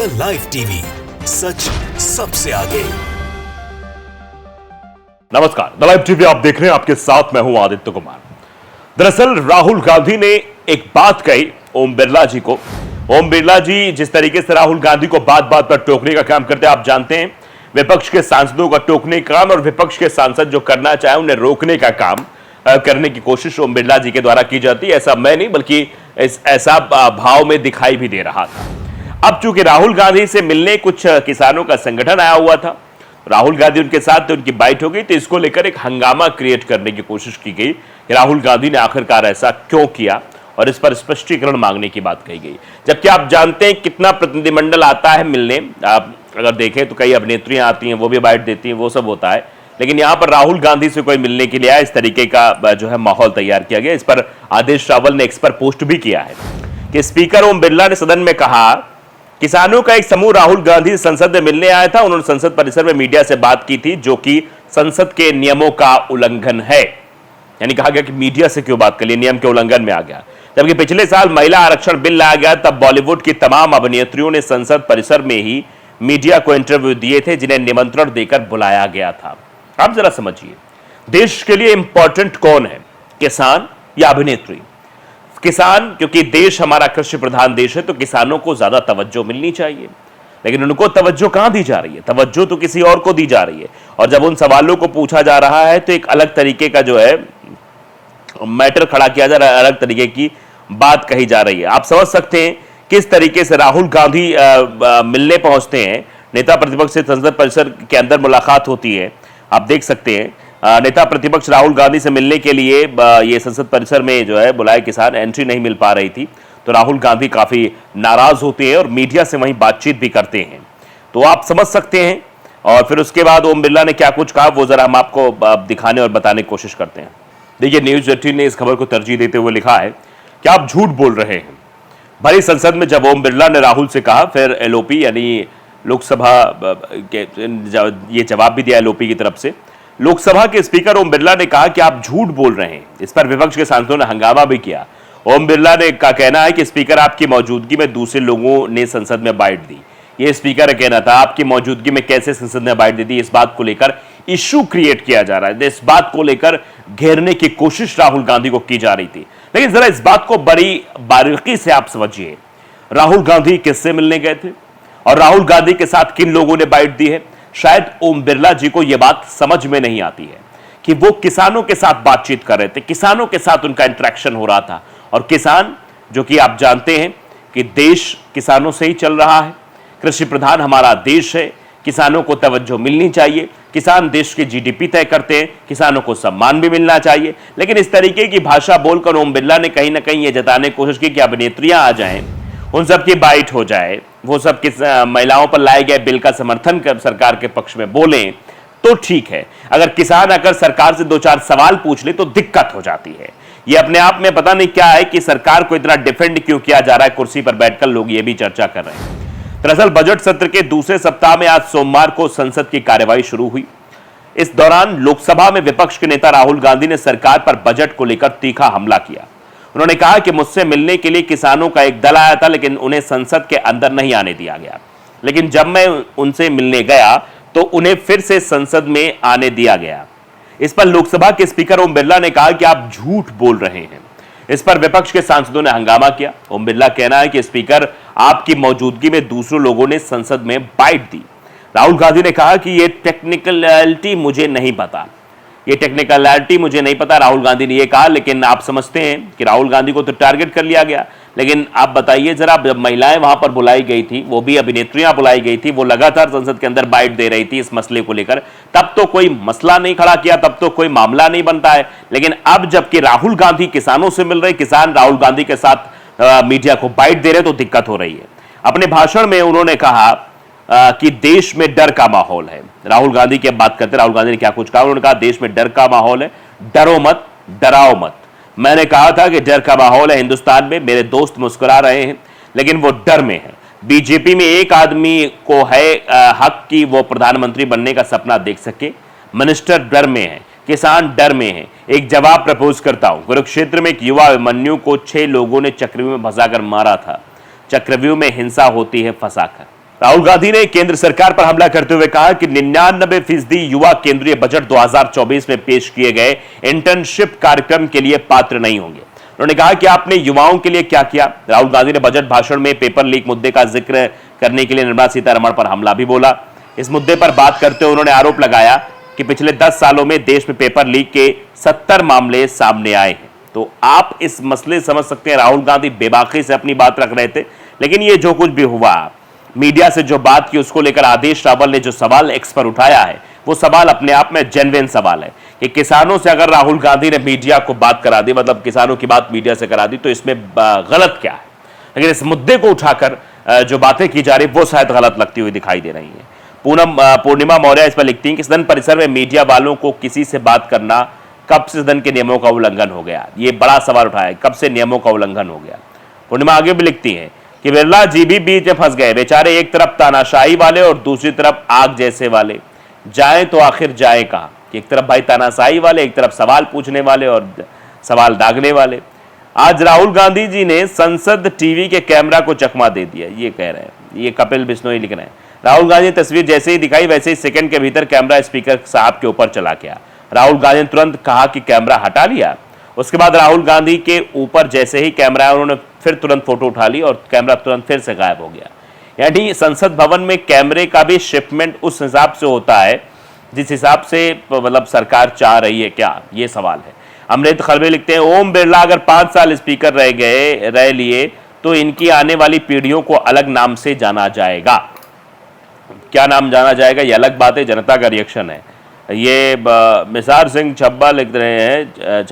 India live TV, सच सबसे आगे। नमस्कार, द लाइव टीवी आप देख रहे हैं, आपके साथ मैं हूं आदित्य कुमार। दरअसल राहुल गांधी ने एक बात कही ओम बिरला जी को। ओम बिरला जी जिस तरीके से राहुल गांधी को बात बात पर टोकने का काम करते हैं, आप जानते हैं, विपक्ष के सांसदों का टोकने का काम और विपक्ष के सांसद जो करना चाहे उन्हें रोकने का काम करने की कोशिश ओम बिरला जी के द्वारा की जाती है। ऐसा मैं नहीं बल्कि ऐसा भाव में दिखाई भी दे रहा था। अब चूंकि राहुल गांधी से मिलने कुछ किसानों का संगठन आया हुआ था, राहुल गांधी उनके साथ उनकी बाइट हो गई, तो इसको लेकर एक हंगामा क्रिएट करने की कोशिश की गई कि राहुल गांधी ने आखिरकार ऐसा क्यों किया और इस पर स्पष्टीकरण मांगने की बात कही गई। जबकि आप जानते हैं कितना प्रतिनिधिमंडल आता है मिलने, आप अगर देखें तो कई अभिनेत्रियां आती हैं, वो भी बाइट देती हैं, वो सब होता है, लेकिन यहां पर राहुल गांधी से कोई मिलने के लिए आया, इस तरीके का जो है माहौल तैयार किया गया। इस पर आदेश रावल ने एक्स पर पोस्ट भी किया है कि स्पीकर ओम बिरला ने सदन में कहा, किसानों का एक समूह राहुल गांधी संसद में मिलने आया था। उन्होंने संसद परिसर में मीडिया से बात की थी, जो कि संसद के नियमों का उल्लंघन है। यानी कहा गया कि मीडिया से क्यों बात कर ली, नियम के उल्लंघन में आ गया। जबकि पिछले साल महिला आरक्षण बिल लाया गया, तब बॉलीवुड की तमाम अभिनेत्रियों ने संसद परिसर में ही मीडिया को इंटरव्यू दिए थे, जिन्हें निमंत्रण देकर बुलाया गया था। आप जरा समझिए, देश के लिए इंपॉर्टेंट कौन है, किसान या अभिनेत्री? किसान, क्योंकि देश हमारा कृषि प्रधान देश है, तो किसानों को ज्यादा तवज्जो मिलनी चाहिए, लेकिन उनको तवज्जो कहां दी जा रही है? तवज्जो तो किसी और को दी जा रही है। और जब उन सवालों को पूछा जा रहा है तो एक अलग तरीके का जो है मैटर खड़ा किया जा रहा है, अलग तरीके की बात कही जा रही है। आप समझ सकते हैं किस तरीके से राहुल गांधी मिलने पहुंचते हैं, नेता प्रतिपक्ष से संसद परिसर के अंदर मुलाकात होती है। आप देख सकते हैं नेता प्रतिपक्ष राहुल गांधी से मिलने के लिए ये संसद परिसर में जो है बुलाए किसान, एंट्री नहीं मिल पा रही थी, तो राहुल गांधी काफी नाराज होते हैं और मीडिया से वहीं बातचीत भी करते हैं। तो आप समझ सकते हैं। और फिर उसके बाद ओम बिरला ने क्या कुछ कहा, वो जरा हम आपको दिखाने और बताने की कोशिश करते हैं। देखिए, न्यूज 18 ने इस खबर को तरजीह देते हुए लिखा है कि आप झूठ बोल रहे हैं। भरी संसद में जब ओम बिरला ने राहुल से कहा, फिर एलओपी यानी लोकसभा के ये जवाब भी दिया एलओपी की तरफ से। लोकसभा के स्पीकर ओम बिरला ने कहा कि आप झूठ बोल रहे हैं। इस पर विपक्ष के सांसदों ने हंगामा भी किया। ओम बिरला ने का कहना है कि स्पीकर, आपकी मौजूदगी में दूसरे लोगों ने संसद में बाइट दी। ये स्पीकर का कहना था, आपकी मौजूदगी में कैसे संसद ने बाइट दी थी। इस बात को लेकर इशू क्रिएट किया जा रहा है, इस बात को लेकर घेरने की कोशिश राहुल गांधी को की जा रही थी। लेकिन जरा इस बात को बड़ी बारीकी से आप समझिए, राहुल गांधी किससे मिलने गए थे और राहुल गांधी के साथ किन लोगों ने बाइट दी है। शायद ओम बिरला जी को यह बात समझ में नहीं आती है कि वो किसानों के साथ बातचीत कर रहे थे, किसानों के साथ उनका इंटरेक्शन हो रहा था। और किसान, जो कि आप जानते हैं कि देश किसानों से ही चल रहा है, कृषि प्रधान हमारा देश है, किसानों को तवज्जो मिलनी चाहिए। किसान देश की जीडीपी तय करते हैं, किसानों को सम्मान भी मिलना चाहिए। लेकिन इस तरीके की भाषा बोलकर ओम बिरला ने कहीं ना कहीं यह जताने की कोशिश की कि अभिनेत्रियां आ जाएं, उन सबकी बाइट हो जाए, वो सब किस महिलाओं पर लाए गए बिल का समर्थन कर सरकार के पक्ष में बोलें तो ठीक है। अगर किसान आकर सरकार से दो चार सवाल पूछ ले तो दिक्कत हो जाती है। ये अपने आप में पता नहीं क्या है कि सरकार को इतना डिफेंड क्यों किया जा रहा है, कुर्सी पर बैठकर लोग ये भी चर्चा कर रहे हैं। दरअसल बजट सत्र के दूसरे सप्ताह में आज सोमवार को संसद की कार्यवाही शुरू हुई। इस दौरान लोकसभा में विपक्ष के नेता राहुल गांधी ने सरकार पर बजट को लेकर तीखा हमला किया। उन्होंने कहा कि मुझसे मिलने के लिए किसानों का एक दल आया था, लेकिन उन्हें संसद के अंदर नहीं आने दिया गया। लेकिन जब मैं उनसे मिलने गया तो उन्हें फिर से संसद में आने दिया गया। इस पर लोकसभा के स्पीकर ओम बिरला ने कहा कि आप झूठ बोल रहे हैं। इस पर विपक्ष के सांसदों ने हंगामा किया। ओम बिरला कहना है कि स्पीकर, आपकी मौजूदगी में दूसरों लोगों ने संसद में बाइट दी। राहुल गांधी ने कहा कि ये टेक्निकलिटी मुझे नहीं पता, ये टेक्निकलिटी मुझे नहीं पता, राहुल गांधी ने यह कहा। लेकिन आप समझते हैं कि राहुल गांधी को तो टारगेट कर लिया गया। लेकिन आप बताइए जरा, जब महिलाएं वहां पर बुलाई गई थी, वो भी अभिनेत्रियां बुलाई गई थी, वो लगातार संसद के अंदर बाइट दे रही थी इस मसले को लेकर, तब तो कोई मसला नहीं खड़ा किया, तब तो कोई मामला नहीं बनता है। लेकिन अब जबकि राहुल गांधी किसानों से मिल रहे, किसान राहुल गांधी के साथ मीडिया को बाइट दे रहे, तो दिक्कत हो रही है। अपने भाषण में उन्होंने कहा कि देश में डर का माहौल है। राहुल गांधी की बात करते, राहुल गांधी ने क्या कुछ कहा, उन्होंने कहा देश में डर का माहौल है, डरो मत, डराओ मत। मैंने कहा था कि डर का माहौल है हिंदुस्तान में, मेरे दोस्त मुस्कुरा रहे हैं, लेकिन वो डर में है। बीजेपी में एक आदमी को है हक कि वो प्रधानमंत्री बनने का सपना देख सके। मिनिस्टर डर में है, किसान डर में है। एक जवाब प्रपोज करता हूं। कुरुक्षेत्र में एक युवा अभिमन्यु को 6 लोगों ने चक्रव्यूह में फंसाकर मारा था। चक्रव्यूह में हिंसा होती है फंसाकर। राहुल गांधी ने केंद्र सरकार पर हमला करते हुए कहा कि 99% युवा केंद्रीय बजट 2024 में पेश किए गए इंटर्नशिप कार्यक्रम के लिए पात्र नहीं होंगे। उन्होंने कहा कि आपने युवाओं के लिए क्या किया। राहुल गांधी ने बजट भाषण में पेपर लीक मुद्दे का जिक्र करने के लिए निर्मला सीतारमण पर हमला भी बोला। इस मुद्दे पर बात करते हुए उन्होंने आरोप लगाया कि पिछले 10 सालों में देश में पेपर लीक के 70 मामले सामने आए हैं। तो आप इस मसले समझ सकते हैं, राहुल गांधी बेबाकी से अपनी बात रख रहे थे, लेकिन ये जो कुछ भी हुआ, मीडिया से जो बात की उसको लेकर आदेश रावल ने जो सवाल एक्स पर उठाया है, वो सवाल अपने आप में जेन्युइन सवाल है कि किसानों से अगर राहुल गांधी ने मीडिया को बात करा दी, मतलब किसानों की बात मीडिया से करा दी, तो इसमें गलत क्या है। लेकिन इस मुद्दे को उठाकर जो बातें की जा रही वो शायद गलत लगती हुई दिखाई दे रही है। पूर्णिमा मौर्य इस पर लिखती हैं कि सदन परिसर में मीडिया वालों को किसी से बात करना कब से सदन के नियमों का उल्लंघन हो गया। ये बड़ा सवाल उठाया है, कब से नियमों का उल्लंघन हो गया। पूर्णिमा आगे भी लिखती हैं कि बिरला जी भी बीच में फंस गए, बेचारे एक तरफ तानाशाही वाले और दूसरी तरफ आग जैसे वाले, जाएं तो आखिर जाएं कहां। एक तरफ भाई तानाशाही वाले, एक तरफ सवाल पूछने वाले और सवाल दागने वाले। आज राहुल गांधी जी ने संसद टीवी के कैमरा को चकमा दे दिया, ये कह रहे हैं, ये कपिल बिश्नोई लिख रहे हैं। राहुल गांधी ने तस्वीर जैसे ही दिखाई वैसे ही सेकंड के भीतर कैमरा स्पीकर साहब के ऊपर चला गया। राहुल गांधी ने तुरंत कहा कि कैमरा हटा लिया। उसके बाद राहुल गांधी के ऊपर जैसे ही कैमरा आया, उन्होंने फिर तुरंत फोटो उठा ली और कैमरा तुरंत फिर से गायब हो गया। यानी संसद भवन में कैमरे का भी शिपमेंट उस हिसाब से होता है जिस हिसाब से मतलब सरकार चाह रही है क्या, ये सवाल है। अमृत खलबे लिखते हैं, ओम बिरला अगर 5 साल स्पीकर रह लिए तो इनकी आने वाली पीढ़ियों को अलग नाम से जाना जाएगा। क्या नाम जाना जाएगा ये अलग बात है, जनता का रिएक्शन है। ये मिसार सिंह छब्बा लिख रहे हैं,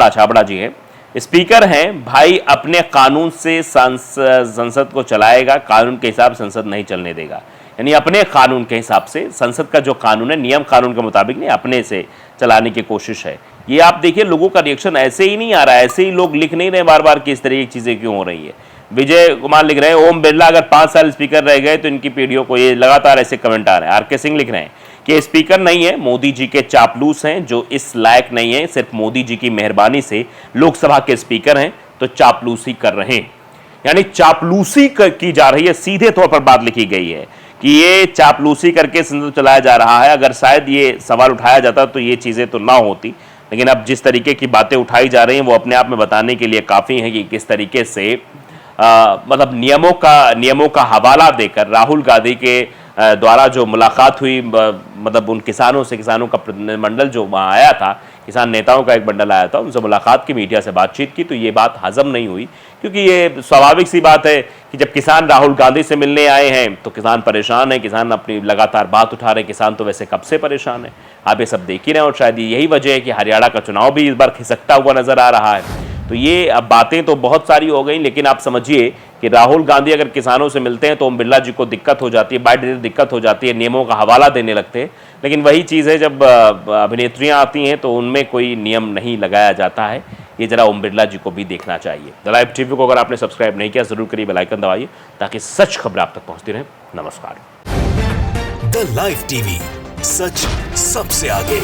छाबड़ा जी हैं, स्पीकर हैं भाई, अपने कानून से संसद को चलाएगा, कानून के हिसाब संसद नहीं चलने देगा। यानी अपने कानून के हिसाब से, संसद का जो कानून है नियम कानून के मुताबिक नहीं, अपने से चलाने की कोशिश है। ये आप देखिए, लोगों का रिएक्शन ऐसे ही नहीं आ रहा है, ऐसे ही लोग लिख नहीं रहे बार बार कि इस तरह की चीजें क्यों हो रही है। विजय कुमार लिख रहे हैं, ओम बिरला अगर 5 साल स्पीकर रह गए तो इनकी पीढ़ियों को, ये लगातार ऐसे कमेंट आ रहे हैं। आर.के. सिंह लिख रहे हैं कि स्पीकर नहीं है, मोदी जी के चापलूस हैं जो इस लायक नहीं है, सिर्फ मोदी जी की मेहरबानी से लोकसभा के स्पीकर हैं तो चापलूसी कर रहे हैं। यानी चापलूसी की जा रही है, सीधे तौर पर बात लिखी गई है कि ये चापलूसी करके संसद चलाया जा रहा है। अगर शायद ये सवाल उठाया जाता तो ये चीजें तो ना होती, लेकिन अब जिस तरीके की बातें उठाई जा रही हैं वो अपने आप में बताने के लिए काफी है कि किस तरीके से मतलब नियमों का हवाला देकर राहुल गांधी के द्वारा जो मुलाकात हुई, मतलब उन किसानों का प्रतिनिधिमंडल जो वहाँ आया था, किसान नेताओं का एक बंडल आया था, उनसे मुलाकात की, मीडिया से बातचीत की, तो ये बात हजम नहीं हुई। क्योंकि ये स्वाभाविक सी बात है कि जब किसान राहुल गांधी से मिलने आए हैं तो किसान परेशान है, किसान अपनी लगातार बात उठा रहे हैं। किसान तो वैसे कब से परेशान है, आप ये सब देख ही रहे हैं। और शायद यही वजह है कि हरियाणा का चुनाव भी इस बार खिसकता हुआ नजर आ रहा है। तो ये अब बातें तो बहुत सारी हो गई, लेकिन आप समझिए कि राहुल गांधी अगर किसानों से मिलते हैं तो ओम बिरला जी को दिक्कत हो जाती है, बाय डिफॉल्ट दिक्कत हो जाती है, नियमों का हवाला देने लगते हैं। लेकिन वही चीज़ है जब अभिनेत्रियां आती हैं तो उनमें कोई नियम नहीं लगाया जाता है। ये जरा ओम बिरला जी को भी देखना चाहिए। द लाइव टीवी को अगर आपने सब्सक्राइब नहीं किया जरूर करिए, बेल आइकन दबाइए ताकि सच खबरें आप तक पहुंचती रहें। नमस्कार। द लाइव टीवी, सच सबसे आगे।